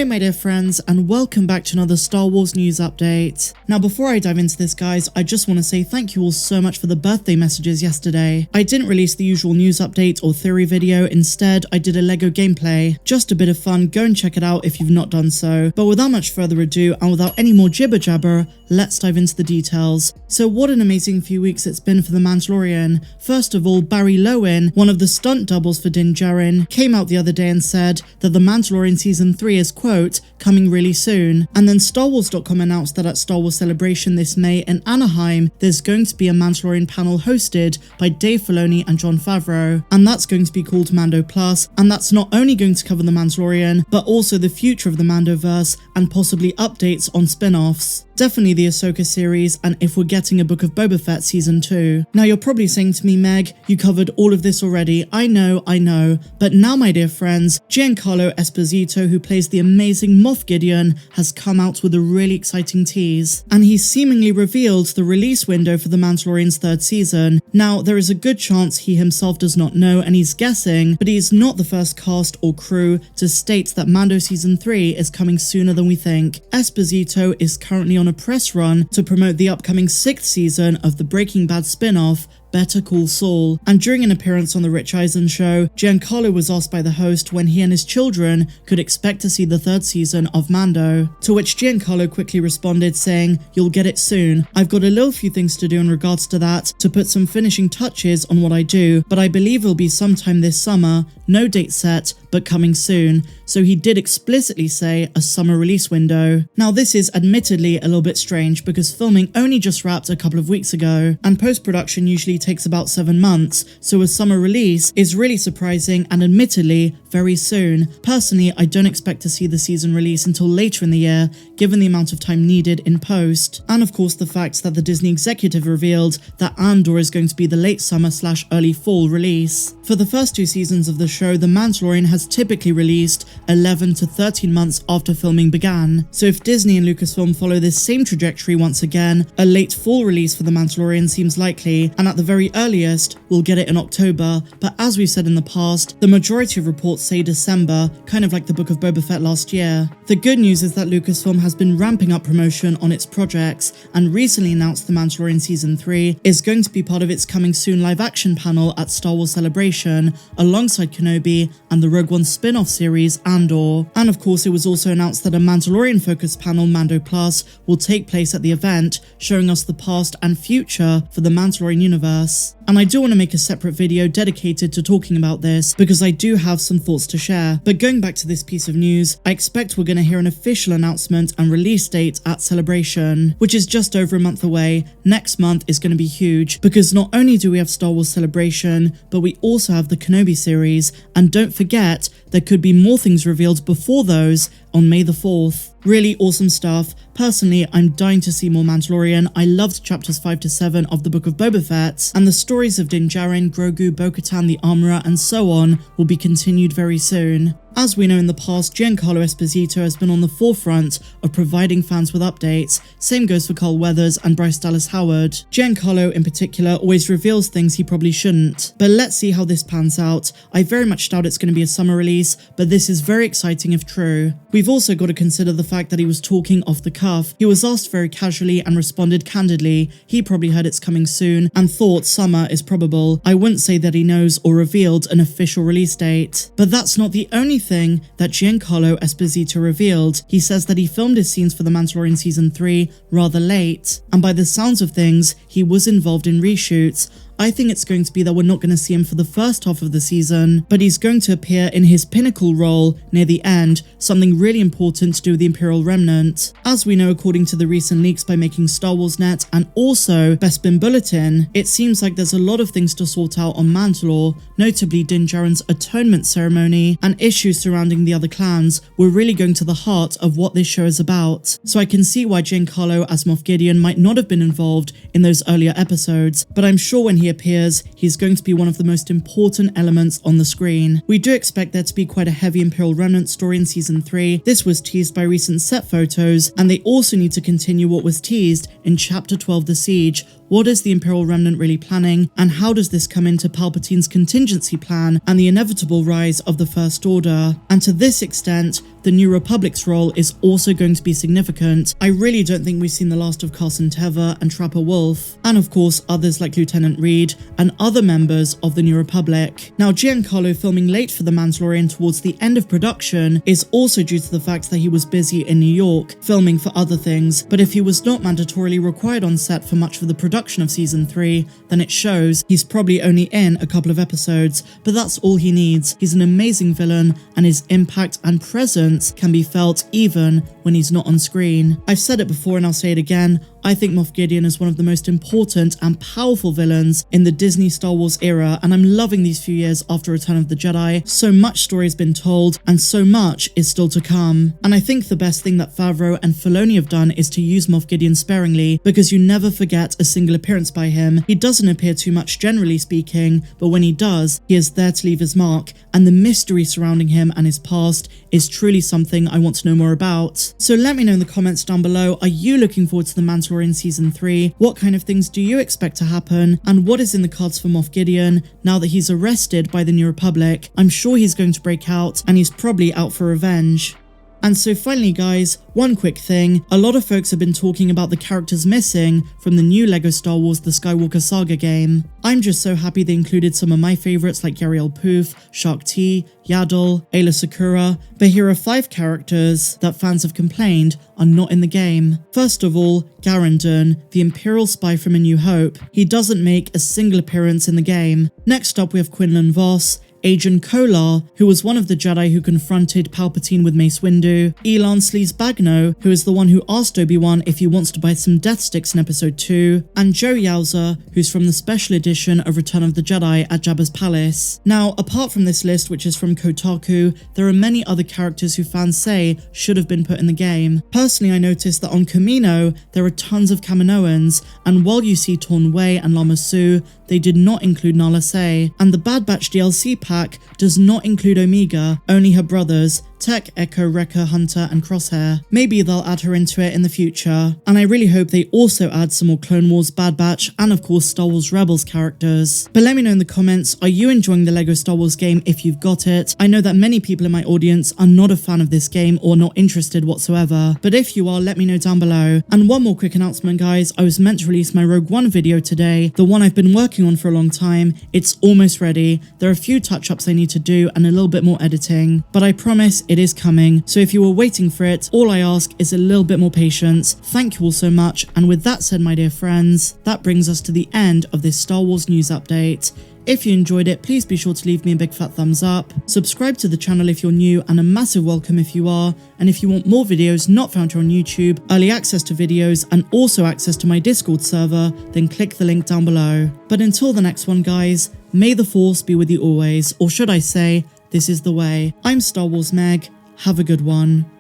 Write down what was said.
Hello my dear friends, and welcome back to another Star Wars news update. Now before I dive into this guys, I just want to say thank you all so much for the birthday messages yesterday. I didn't release the usual news update or theory video, instead I did a LEGO gameplay. Just a bit of fun, go and check it out if you've not done so. But without much further ado and without any more jibber jabber, let's dive into the details. So what an amazing few weeks it's been for The Mandalorian. First of all, Barry Lowen, one of the stunt doubles for Din Djarin, came out the other day and said that The Mandalorian Season 3 is, quote, coming really soon. And then StarWars.com announced that at Star Wars Celebration this May in Anaheim, there's going to be a Mandalorian panel hosted by Dave Filoni and Jon Favreau. And that's going to be called Mando Plus, and that's not only going to cover The Mandalorian, but also the future of the Mando-verse and possibly updates on spin-offs. Definitely the Ahsoka series, and if we're getting a Book of Boba Fett Season 2. Now you're probably saying to me, Meg, you covered all of this already. I know, but now my dear friends, Giancarlo Esposito, who plays the amazing Moff Gideon, has come out with a really exciting tease. And he's seemingly revealed the release window for The Mandalorian's third season. Now there is a good chance he himself does not know and he's guessing, but he's not the first cast or crew to state that Mando Season 3 is coming sooner than we think. Esposito is currently on a press run to promote the upcoming 6th season of the Breaking Bad spin-off, Better Call Saul. And during an appearance on the Rich Eisen show, Giancarlo was asked by the host when he and his children could expect to see the third season of Mando, to which Giancarlo quickly responded saying, "You'll get it soon. I've got a little few things to do in regards to that, to put some finishing touches on what I do, but I believe it'll be sometime this summer, no date set, but coming soon." So he did explicitly say a summer release window. Now this is admittedly a little bit strange because filming only just wrapped a couple of weeks ago, and post-production usually takes about 7 months, so a summer release is really surprising and admittedly very soon. Personally, I don't expect to see the season release until later in the year, given the amount of time needed in post. And of course the fact that the Disney executive revealed that Andor is going to be the late summer / early fall release. For the first 2 seasons of the show, The Mandalorian has typically released 11 to 13 months after filming began. So if Disney and Lucasfilm follow this same trajectory once again, a late fall release for The Mandalorian seems likely, and at the very earliest, we'll get it in October. But as we've said in the past, the majority of reports say December, kind of like the Book of Boba Fett last year. The good news is that Lucasfilm has been ramping up promotion on its projects and recently announced The Mandalorian Season 3 is going to be part of its coming soon live action panel at Star Wars Celebration, alongside Kenobi and the Rogue One spin-off series Andor. And of course it was also announced that a Mandalorian focused panel, Mando Plus, will take place at the event, showing us the past and future for the Mandalorian universe. And I do want to make a separate video dedicated to talking about this because I do have some thoughts to share. But going back to this piece of news, I expect we're going to hear an official announcement and release date at Celebration, which is just over a month away. Next month is going to be huge because not only do we have Star Wars Celebration, but we also have the Kenobi series, and don't forget there could be more things revealed before those on May the 4th. Really awesome stuff. Personally, I'm dying to see more Mandalorian. I loved chapters 5 to 7 of the Book of Boba Fett, and the stories of Din Djarin, Grogu, Bo-Katan, the Armorer, and so on will be continued very soon. As we know in the past, Giancarlo Esposito has been on the forefront of providing fans with updates. Same goes for Carl Weathers and Bryce Dallas Howard. Giancarlo in particular always reveals things he probably shouldn't. But let's see how this pans out. I very much doubt it's going to be a summer release, but this is very exciting if true. We've also got to consider the fact that he was talking off the cuff. He was asked very casually and responded candidly. He probably heard it's coming soon and thought summer is probable. I wouldn't say that he knows or revealed an official release date. But that's not the only thing that Giancarlo Esposito revealed. He says that he filmed his scenes for The Mandalorian Season 3 rather late, and by the sounds of things, he was involved in reshoots. I think it's going to be that we're not going to see him for the first half of the season, but he's going to appear in his pinnacle role near the end, something really important to do with the Imperial Remnant. As we know, according to the recent leaks by Making Star Wars Net and also Bespin Bulletin, it seems like there's a lot of things to sort out on Mandalore, notably Din Djarin's atonement ceremony and issues surrounding the other clans. We're really going to the heart of what this show is about. So I can see why Giancarlo as Moff Gideon might not have been involved in those earlier episodes, but I'm sure when he appears, he's going to be one of the most important elements on the screen. We do expect there to be quite a heavy Imperial Remnant story in Season 3. This was teased by recent set photos, and they also need to continue what was teased in Chapter 12, The Siege. What is the Imperial Remnant really planning, and how does this come into Palpatine's contingency plan and the inevitable rise of the First Order? And to this extent, the New Republic's role is also going to be significant. I really don't think we've seen the last of Carson Teva and Trapper Wolf, and of course others like Lieutenant Reed and other members of the New Republic. Now, Giancarlo filming late for The Mandalorian towards the end of production is also due to the fact that he was busy in New York filming for other things, but if he was not mandatorily required on set for much of the production of season 3, then it shows he's probably only in a couple of episodes, but that's all he needs. He's an amazing villain, and his impact and presence can be felt even when he's not on screen. I've said it before and I'll say it again, I think Moff Gideon is one of the most important and powerful villains in the Disney Star Wars era, and I'm loving these few years after Return of the Jedi. So much story has been told, and so much is still to come. And I think the best thing that Favreau and Filoni have done is to use Moff Gideon sparingly, because you never forget a single appearance by him. He doesn't appear too much generally speaking, but when he does, he is there to leave his mark, and the mystery surrounding him and his past is truly something I want to know more about. So let me know in the comments down below, are you looking forward to The Mandalorian season 3? What kind of things do you expect to happen? And what is in the cards for Moff Gideon now that he's arrested by the New Republic? I'm sure he's going to break out, and he's probably out for revenge. And so finally guys, one quick thing, a lot of folks have been talking about the characters missing from the new LEGO Star Wars The Skywalker Saga game. I'm just so happy they included some of my favourites like Yarael Poof, Shark T, Yaddle, Ayla Secura, but here are 5 characters that fans have complained are not in the game. First of all, Garandon, the Imperial spy from A New Hope. He doesn't make a single appearance in the game. Next up we have Quinlan Vos, Agent Kolar, who was one of the Jedi who confronted Palpatine with Mace Windu, Elan Sleaze Bagno, who is the one who asked Obi-Wan if he wants to buy some Death Sticks in episode 2, and Joe Yowza, who's from the special edition of Return of the Jedi at Jabba's palace. Now, apart from this list, which is from Kotaku, there are many other characters who fans say should have been put in the game. Personally, I noticed that on Kamino, there are tons of Kaminoans, and while you see Torn Wei and Lama Su, they did not include Nala Se, and the Bad Batch DLC pack does not include Omega, only her brothers, Tech, Echo, Wrecker, Hunter, and Crosshair. Maybe they'll add her into it in the future. And I really hope they also add some more Clone Wars, Bad Batch, and of course Star Wars Rebels characters. But let me know in the comments, are you enjoying the LEGO Star Wars game if you've got it? I know that many people in my audience are not a fan of this game or not interested whatsoever, but if you are, let me know down below. And one more quick announcement guys, I was meant to release my Rogue One video today, the one I've been working on for a long time. It's almost ready. There are a few touch-ups I need to do and a little bit more editing, but I promise it is coming, so if you were waiting for it, all I ask is a little bit more patience. Thank you all so much, and with that said my dear friends, that brings us to the end of this Star Wars news update. If you enjoyed it, please be sure to leave me a big fat thumbs up, subscribe to the channel if you're new, and a massive welcome if you are, and if you want more videos not found here on YouTube, early access to videos, and also access to my Discord server, then click the link down below. But until the next one guys, may the Force be with you always, or should I say, this is the way. I'm Star Wars Meg. Have a good one.